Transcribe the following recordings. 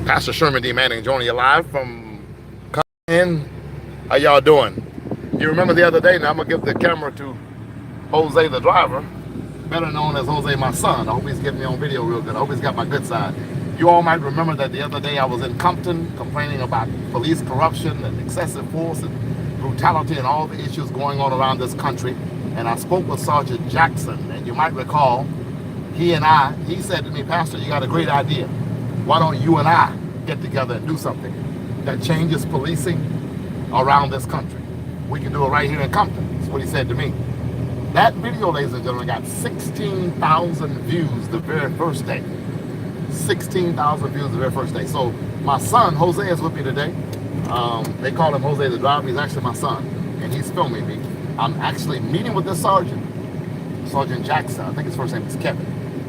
Pastor Sherman D.Manning joining you live from in. How y'all doing? You remember the other day, now I'm going to give the camera to Jose the driver, better known as Jose my son. I hope he's getting me on video real good. I hope he's got my good side. You all might remember that the other day I was in Compton complaining about police corruption and excessive force and brutality and all the issues going on around this country. And I spoke with Sergeant Jackson, and you might recall, he said to me, Pastor, you got a great idea. Why don't you and I get together and do something that changes policing around this country? We can do it right here in Compton. That's what he said to me. That video, ladies and gentlemen, got 16,000 views the very first day. 16,000 views the very first day. So my son, Jose, is with me today. They call him Jose the driver. He's actually my son, and he's filming me. I'm actually meeting with this sergeant, Sergeant Jackson. I think his first name is Kevin.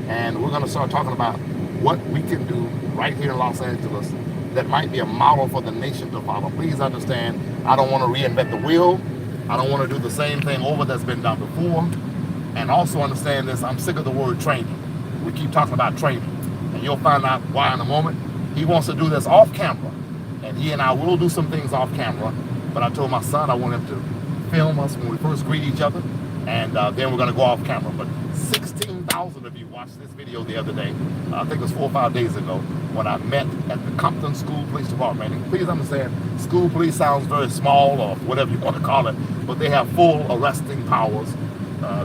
And we're going to start talking about what we can do right here in Los Angeles that might be a model for the nation to follow. Please understand, I don't want to reinvent the wheel. I don't want to do the same thing over that's been done before. And also understand this, I'm sick of the word training. We keep talking about training. And you'll find out why in a moment. He wants to do this off camera. And he and I will do some things off camera. But I told my son I want him to film us when we first greet each other. And then we're going to go off camera. But 16,000 of you watched this video the other day. I think it was 4 or 5 days ago when I met at the Compton School Police Department. And please understand, school police sounds very small or whatever you want to call it, but they have full arresting powers.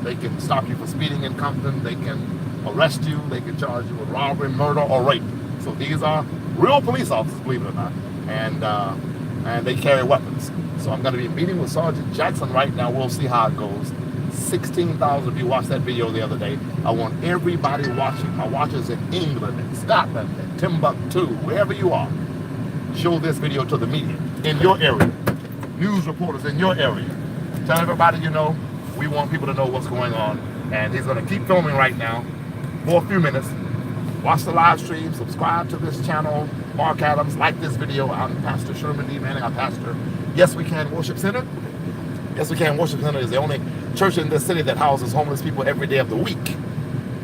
They can stop you for speeding in Compton. They can arrest you. They can charge you with robbery, murder, or rape. So these are real police officers, believe it or not, and they carry weapons. So I'm going to be meeting with Sergeant Jackson right now. We'll see how it goes. 16,000 of you watched that video the other day. I want everybody watching, my watchers in England and Scotland and Timbuktu, wherever you are, show this video to the media in your area, news reporters in your area. Tell everybody you know. We want people to know what's going on. And he's going to keep filming right now for a few minutes. Watch the live stream, subscribe to this channel, Mark Adams, like this video. I'm Pastor Sherman D.Manning. I'm pastor Yes We Can Worship Center. Yes We Can Worship Center is the only church in this city that houses homeless people every day of the week.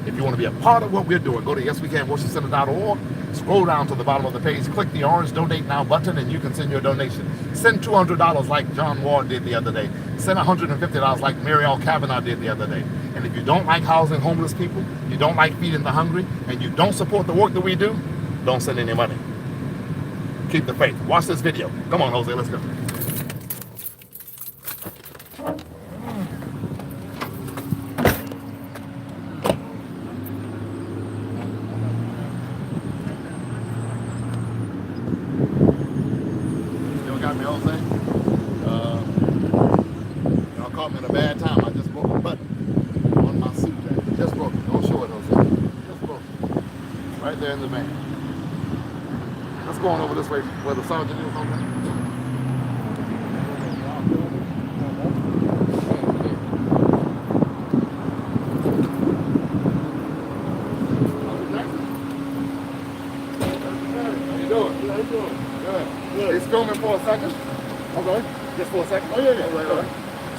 If you want to be a part of what we're doing, go to yeswecanworshipcenter.org, scroll down to the bottom of the page, click the orange Donate Now button, and you can send your donation. Send $200 like John Ward did the other day. Send $150 like Mary L. Kavanaugh did the other day. And if you don't like housing homeless people, you don't like feeding the hungry, and you don't support the work that we do, don't send any money. Keep the faith. Watch this video. Come on, Jose, let's go. Got me, Jose. Y'all caught me in a bad time. I just broke a button on my suit jacket. Just broke it. Don't show it, Jose. Just broke it. Right there in the van. Let's go on over this way where the sergeant is, okay? He's filming for a second. Okay. Just for a second. Oh, yeah. All right.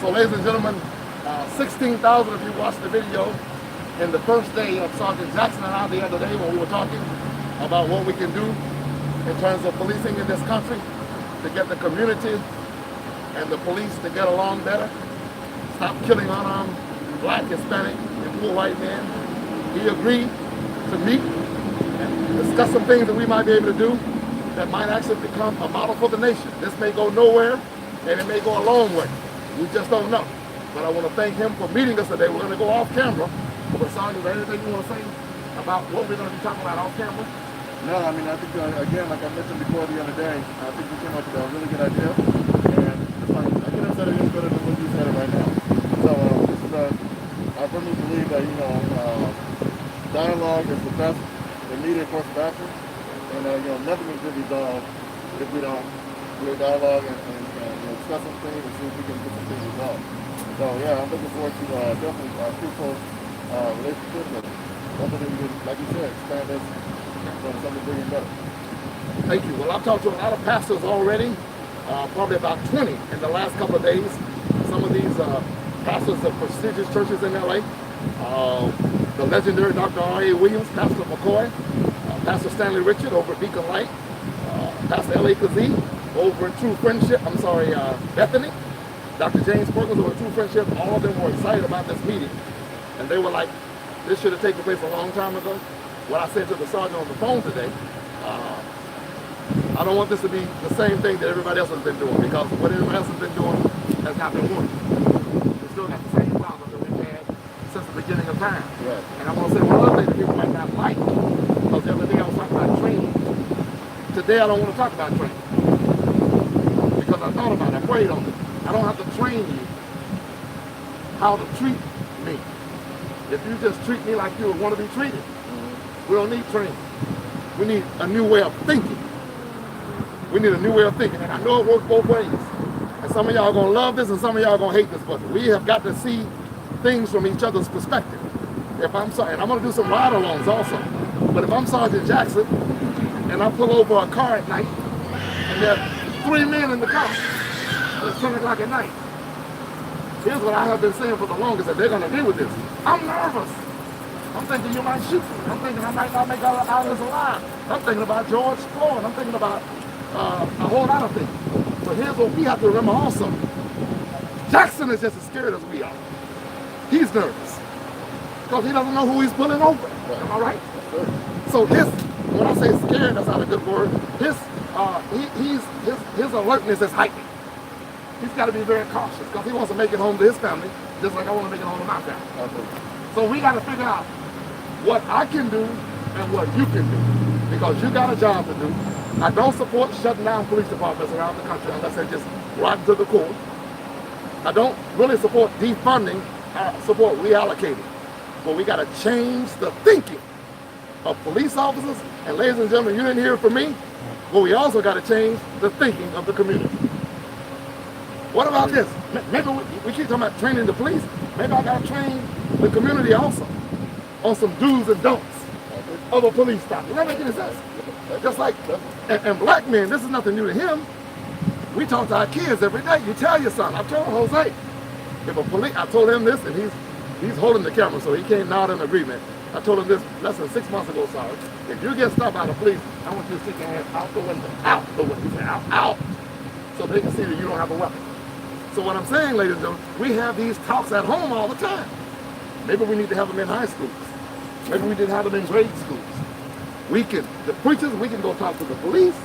So, ladies and gentlemen, 16,000 of you watched the video in the first day of Sergeant Jackson and I the other day when we were talking about what we can do in terms of policing in this country to get the community and the police to get along better. Stop killing unarmed black, Hispanic, and poor white men. He agreed to meet and discuss some things that we might be able to do that might actually become a model for the nation. This may go nowhere, and it may go a long way. We just don't know. But I want to thank him for meeting us today. We're going to go off camera. But Sergeant, is there anything you want to say about what we're going to be talking about off camera? No, I mean, I think, again, like I mentioned before the other day, I think we came up with a really good idea. And it's like, I could have said it even better than what you said it right now. So, this is I firmly believe that, dialogue is the best immediate course of action. And, nothing is really resolved if we don't do a dialogue and discuss some things and see if we can get some things resolved. So, yeah, I'm looking forward to definitely fruitful relationship and hopefully we can, like you said, expand this on something bigger and better. Thank you. Well, I've talked to a lot of pastors already, probably about 20 in the last couple of days. Some of these pastors of prestigious churches in LA. The legendary Dr. R.A. Williams, Pastor McCoy, Pastor Stanley Richard over at Beacon Light, Pastor L.A. Kazee over at True Friendship, Bethany, Dr. James Perkins over at True Friendship, all of them were excited about this meeting. And they were like, this should have taken place a long time ago. What I said to the sergeant on the phone today, I don't want this to be the same thing that everybody else has been doing, because what everybody else has been doing has not been working. We still got the same problem that we've had since the beginning of time. Right. And I want to say one other thing that people might not like, because the other day I was talking about training. Today I don't want to talk about training, because I thought about it, I prayed on it. I don't have to train you how to treat me. If you just treat me like you would want to be treated, we don't need training. We need a new way of thinking. We need a new way of thinking, and I know it works both ways. And some of y'all are going to love this, and some of y'all are going to hate this, but we have got to see things from each other's perspective. If I'm sorry, and I'm going to do some ride-alongs also, but if I'm Sergeant Jackson, and I pull over a car at night, and there are 3 men in the car, and it's 10 o'clock at night, here's what I have been saying for the longest, that they're going to deal with this. I'm nervous. I'm thinking you might shoot me. I'm thinking I might not make out of this alive. I'm thinking about George Floyd. I'm thinking about a whole lot of things. But here's what we have to remember also. Jackson is just as scared as we are. He's nervous, because he doesn't know who he's pulling over. Am I right? So when I say scared, that's not a good word. His alertness is heightened. He's got to be very cautious, because he wants to make it home to his family, just like I want to make it home to my family. So we got to figure out what I can do and what you can do, because you got a job to do. I don't support shutting down police departments around the country unless they just rotten to the core. I don't really support defunding. I support reallocating. But we got to change the thinking of police officers. And ladies and gentlemen, you didn't hear it from me, but we also got to change the thinking of the community. What about this? Maybe we keep talking about training the police. Maybe I got to train the community also on some do's and don'ts of a police stop. Does that make any sense? Just like, and black men, this is nothing new to him. We talk to our kids every day. You tell your son. I told Jose, if a police, I told him this, and he's holding the camera, so he can't nod in agreement. I told him this less than 6 months ago, sorry. If you get stopped by the police, I want you to stick your hand out the window. Out the window. He said, out. So they can see that you don't have a weapon. So what I'm saying, ladies and gentlemen, we have these talks at home all the time. Maybe we need to have them in high schools. Maybe we need to have them in grade schools. The preachers, we can go talk to the police,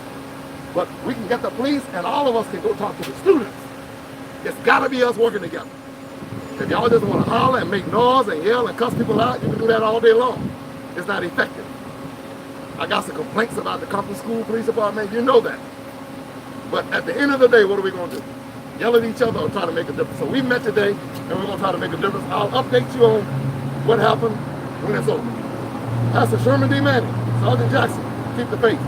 but we can get the police and all of us can go talk to the students. It's got to be us working together. If y'all just want to holler and make noise and yell and cuss people out, you can do that all day long. It's not effective. I got some complaints about the Compton School Police Department, you know that. But at the end of the day, what are we going to do? Yell at each other or try to make a difference? So we met today, and we're going to try to make a difference. I'll update you on what happened when it's over. Pastor Sherman D.Manning, Sergeant Jackson, keep the faith.